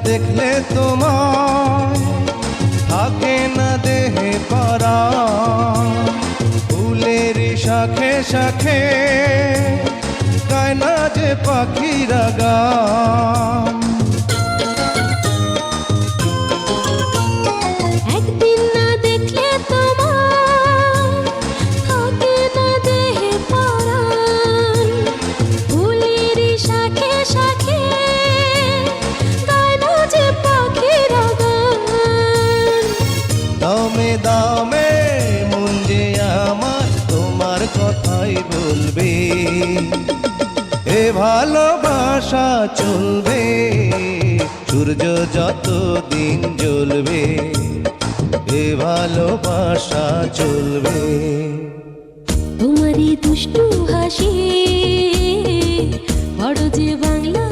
দেখলে তোমায় থাকে না দেহে পরাণ। ফুলের শাখে শাখে গায় না যে পাখিরা গান। একদিন না দেখলে তোমায় থাকে না দেহে পরাণ। ফুলের শাখে শাখে গায় না যে পাখিরা গান। দামে দামে মন যে আমার তোমার কথাই বলবে। এ ভালোবাসা চলবে সূর্য যত দিন জ্বলবে। এ ভালোবাসা চলবে। তোমারই দুষ্টু হাসি বড় যে বাংলা